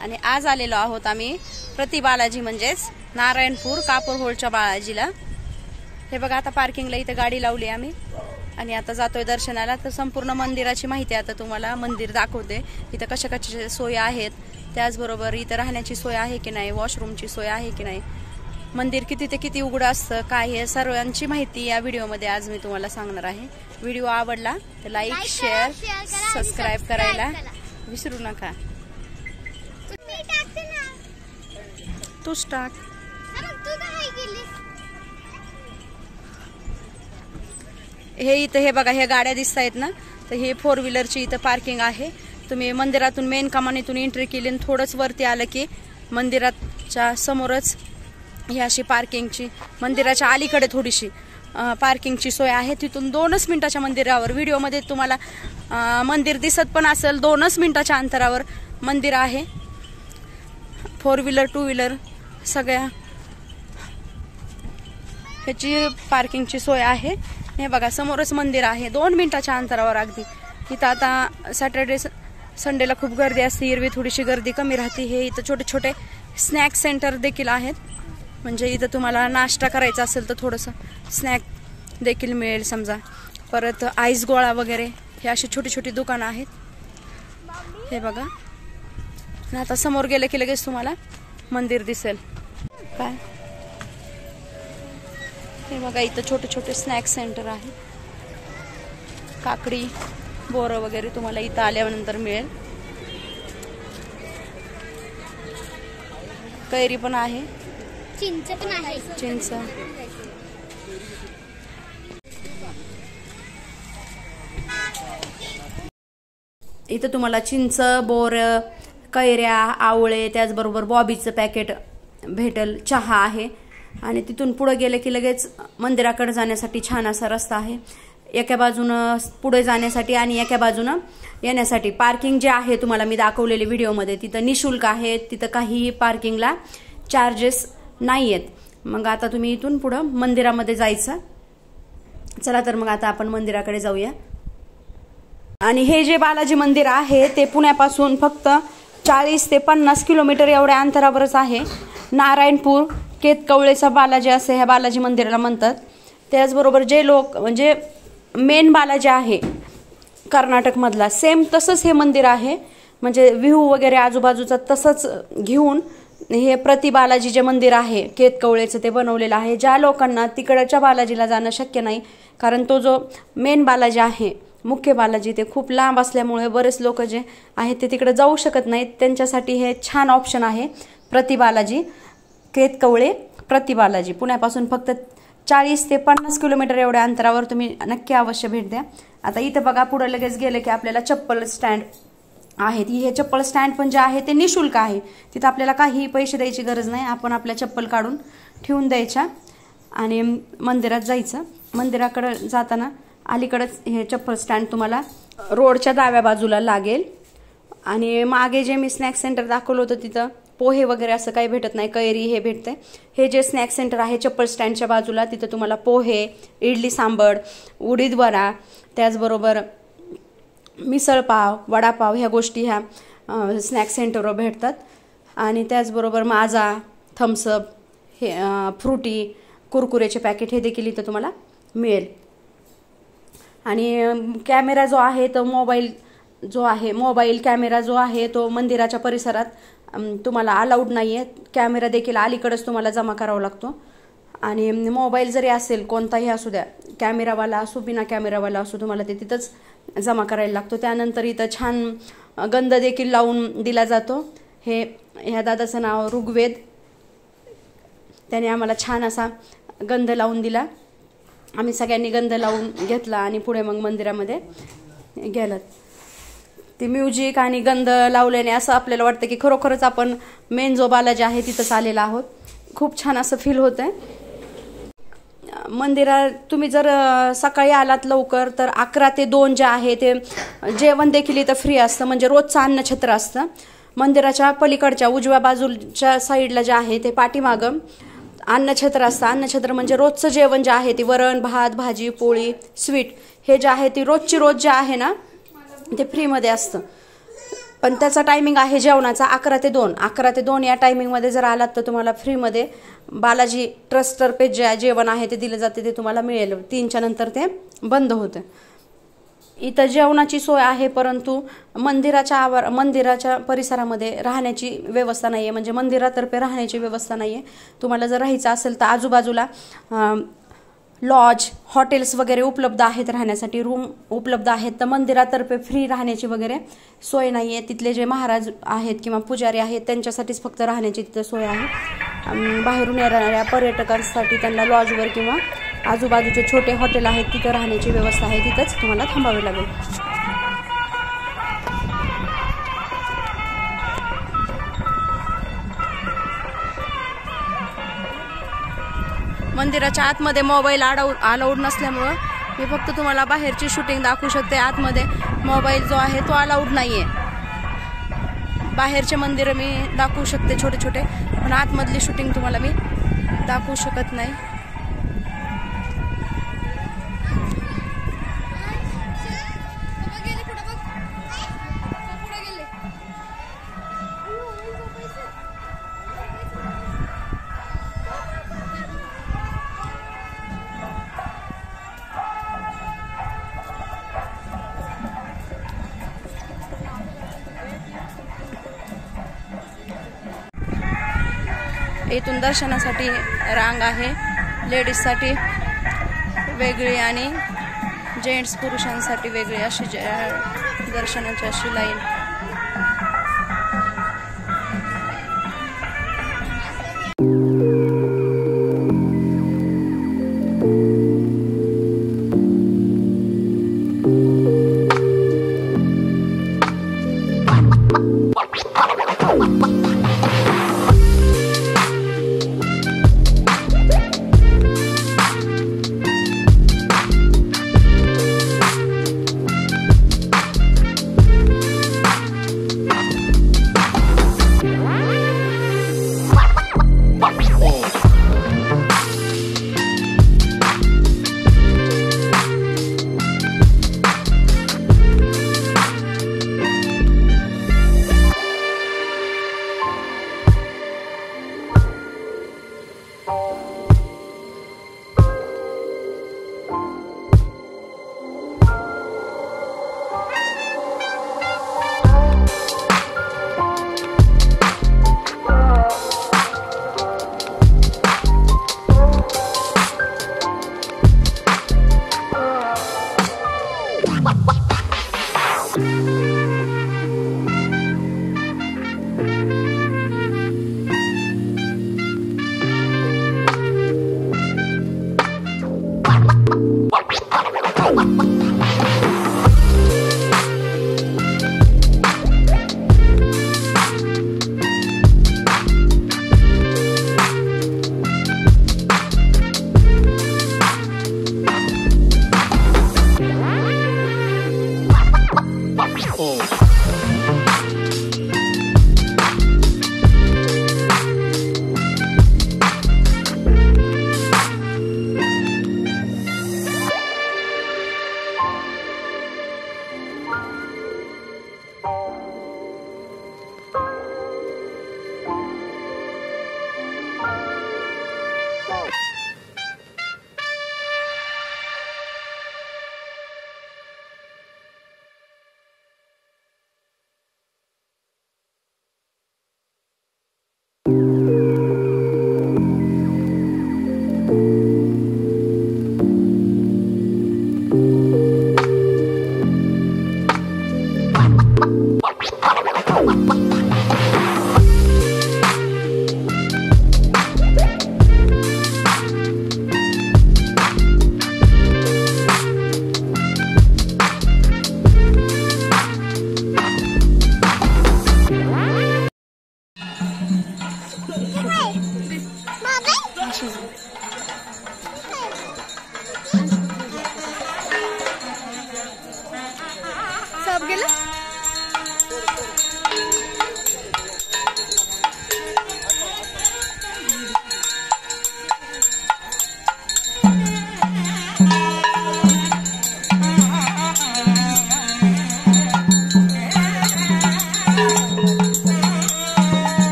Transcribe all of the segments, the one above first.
आणि आज आलेलो आहोत आम्ही प्रति बालाजी म्हणजेच नारायणपूर कापूरहोळच्या बालाजीला। हे बघा आता पार्किंगला इथे गाडी लावली आम्ही आणि आता जातोय दर्शनाला। तर संपूर्ण मंदिराची माहिती आता तुम्हाला मंदिर दाखवते। इथे कशा कशा सोयी आहेत, त्याचबरोबर इथे राहण्याची सोय आहे की नाही, वॉशरूमची सोय आहे की नाही, मंदिर किती ते किती उघडं असतं, काय हे सर्वांची माहिती या व्हिडिओमध्ये आज मी तुम्हाला सांगणार आहे। व्हिडिओ आवडला तर लाईक शेअर सबस्क्राइब करायला विसरू नका। तूच टाक। हे इथं हे बघा, हे गाड्या दिसत आहेत ना, तर हे 4 व्हीलरची इथं पार्किंग आहे। तुम्ही मंदिरातून मेन कमानीतून एंट्री केली आणि थोडंच वरती आलं की मंदिराच्या समोरच ही अशी पार्किंगची, मंदिराच्या अलीकडे थोडीशी पार्किंगची सोय आहे। तिथून 2च मिनिटाच्या मंदिरावर, व्हिडिओमध्ये तुम्हाला मंदिर दिसत पण असेल, 2च मिनिटाच्या अंतरावर मंदिर आहे। 4 व्हीलर 2 व्हीलर सगळ्या ह्याची पार्किंगची सोय आहे। हे बघा समोरच मंदिर आहे, 2 मिनिटाच्या अंतरावर अगदी। इथं आता सॅटर्डे संडेला खूप गर्दी असते, एरवी थोडीशी गर्दी कमी राहते। हे इथं छोटे छोटे स्नॅक सेंटर देखील आहेत, म्हणजे इथं तुम्हाला नाश्ता करायचा असेल तर थोडंसं स्नॅक देखील मिळेल समजा। परत आईस गोळा वगैरे हे अशी छोटी छोटी दुकानं आहेत। हे बघा, आणि आता समोर गेलं की लगेच तुम्हाला मंदिर दिसेल। काय हे बघा, इथं छोटे छोटे स्नॅक सेंटर आहे। काकडी बोरं वगैरे तुम्हाला इथं आल्यानंतर मिळेल। कैरी पण आहे, चिंच पण आहे, चिंच। इथं तुम्हाला चिंच, बोर, कैऱ्या, आवळे, त्याचबरोबर बॉबीचं पॅकेट भेटेल, चहा आहे। आणि तिथून पुढे गेले की लगेच मंदिराकडे जाण्यासाठी छान असा रस्ता आहे। एका बाजूनं पुढे जाण्यासाठी आणि एका बाजूनं येण्यासाठी पार्किंग जे आहे तुम्हाला मी दाखवलेले व्हिडिओमध्ये, तिथं निशुल्क आहे, तिथं काहीही पार्किंगला चार्जेस नाही आहेत। मग आता तुम्ही इथून पुढं मंदिरामध्ये जायचं। चला तर मग आता आपण मंदिराकडे जाऊया। आणि हे जे बालाजी मंदिर आहे ते पुण्यापासून फक्त 40 ते 50 किलोमीटर एवढ्या अंतरावरच आहे। नारायणपूर केतकवळेचा बालाजी असे ह्या बालाजी मंदिराला म्हणतात। त्याचबरोबर जे लोक म्हणजे मेन बालाजी आहे कर्नाटक मधला, सेम तसंच हे मंदिर आहे, म्हणजे व्ह्यू वगैरे आजूबाजूचा तसंच घेऊन हे प्रति बालाजी जे मंदिर आहे केतकवळेचं ते बनवलेलं आहे। ज्या लोकांना तिकडच्या बालाजीला जाणं शक्य नाही, कारण तो जो मेन बालाजी आहे मुख्य बालाजी ते खूप लांब असल्यामुळे बरेच लोक जे आहेत ते तिकडे जाऊ शकत नाहीत, त्यांच्यासाठी हे छान ऑप्शन आहे प्रति बालाजी केतकवळे प्रति बालाजी। पुण्यापासून फक्त 40 ते 50 किलोमीटर एवढ्या अंतरावर, तुम्ही नक्की अवश्य भेट द्या। आता इथं बघा पुढे लगेच गेले की आपल्याला चप्पल स्टँड आहेत। हे चप्पल स्टँड पण जे आहे ते निशुल्क आहे, तिथं आपल्याला काही पैसे द्यायची गरज नाही। आपण आपल्या चप्पल काढून ठेवून द्यायच्या आणि मंदिरात जायचं। मंदिराकडे जाताना अलीकडेच हे चप्पल स्टँड तुम्हाला रोडच्या डाव्या बाजूला लागेल। आणि मागे जे मी स्नॅक सेंटर दाखवलं होतं तिथं पोहे वगैरे असं काही भेटत नाही, कैरी हे भेटते। हे जे स्नॅक सेंटर आहे चप्पल स्टँडच्या बाजूला, तिथं तुम्हाला पोहे, इडली सांबर, उडीद वडा, त्याचबरोबर मिसळपाव, वडापाव ह्या गोष्टी ह्या स्नॅक सेंटरवर भेटतात। आणि त्याचबरोबर माझा, थम्सअप, हे फ्रुटी, कुरकुरेचे पॅकेट हे देखील इथं तुम्हाला मिळेल। आणि कॅमेरा जो आहे तो मोबाईल कॅमेरा जो आहे तो मंदिराच्या परिसरात तुम्हाला अलाउड नाही आहे। कॅमेरा देखील अलीकडेच तुम्हाला जमा करावा लागतो। आणि मोबाईल जरी असेल कोणताही असू द्या, कॅमेरावाला असो बिना कॅमेरावाला असो, तुम्हाला ते तिथंच जमा करायला लागतो। त्यानंतर इथं छान गंध देखील लावून दिला जातो। ह्या दादाचं नाव ऋग्वेद, त्याने आम्हाला छान असा गंध लावून दिला। आम्ही सगळ्यांनी गंध लावून घेतला आणि पुढे मग मंदिरामध्ये गेलं। ते म्युझिक आणि गंध लावल्याने असं आपल्याला वाटतं की खरोखरच आपण मेन जो बालाजी आहे तिथंच आलेला आहोत। खूप छान असं फील होतंय। मंदिरात तुम्ही जर सकाळी आलात लवकर तर 11 ते 2 जे आहे ते जेवण देखील इथं फ्री असतं, म्हणजे रोजचं अन्नछत्र असतं। मंदिराच्या पलीकडच्या उजव्या बाजूच्या साईडला जे आहे ते पाठीमागं अन्नछत्र असतं। अन्नछत्र म्हणजे रोजचं जेवण जे आहे ते वरण, भात, भाजी, पोळी, स्वीट हे जे आहे ते रोजची रोज जे आहे ना ते फ्रीमध्ये असतं। पण त्याचा टायमिंग आहे जेवणाचा 11 ते 2. 11 ते 2 या टायमिंगमध्ये जर आलात तर तुम्हाला फ्रीमध्ये बालाजी ट्रस्टतर्फे जे जेवण आहे ते दिलं जाते ते तुम्हाला मिळेल. 3च्या नंतर ते बंद होतं. इथं जेवणाची सोय आहे, परंतु मंदिराच्या परिसरामध्ये राहण्याची व्यवस्था नाही आहे. म्हणजे मंदिरातर्फे राहण्याची व्यवस्था नाही आहे. तुम्हाला जर राहायचं असेल तर आजूबाजूला लॉज, हॉटेल्स वगैरे उपलब्ध आहेत, राहण्यासाठी रूम उपलब्ध आहेत. तर मंदिरातर्फे फ्री राहण्याची वगैरे सोय नाही आहे. तिथले जे महाराज आहेत किंवा पुजारी आहेत त्यांच्यासाठीच फक्त राहण्याची तिथं सोय आहे. बाहेरून येणाऱ्या पर्यटकांसाठी त्यांना लॉजवर किंवा आजूबाजूचे छोटे हॉटेल आहेत तिथं राहण्याची व्यवस्था आहे. तिथंच तुम्हाला थांबावे लागेल. मंदिराच्या आतमध्ये मोबाईल अलाउड नसल्यामुळं मी फक्त तुम्हाला बाहेरची शूटिंग दाखवू शकते. आतमध्ये मोबाईल जो आहे तो अलाउड नाहीये. बाहेरचे मंदिर मी दाखवू शकते छोटे छोटे, पण आतमधली शूटिंग तुम्हाला मी दाखवू शकत नाही. इथून दर्शनासाठी रांग आहे. लेडीजसाठी वेगळी आणि जेंट्स पुरुषांसाठी वेगळी अशी दर्शनाची अशी लाईन. सब गेलं.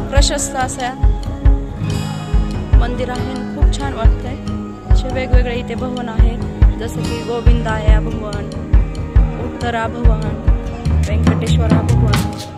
प्रशस्त असं मंदिर आहे, खूप छान वाटतंय. असे वेगवेगळे इथे भवन आहेत, जसं की गोविंदाया भवन, उत्तरा भवन, व्यंकटेश्वरा भवन.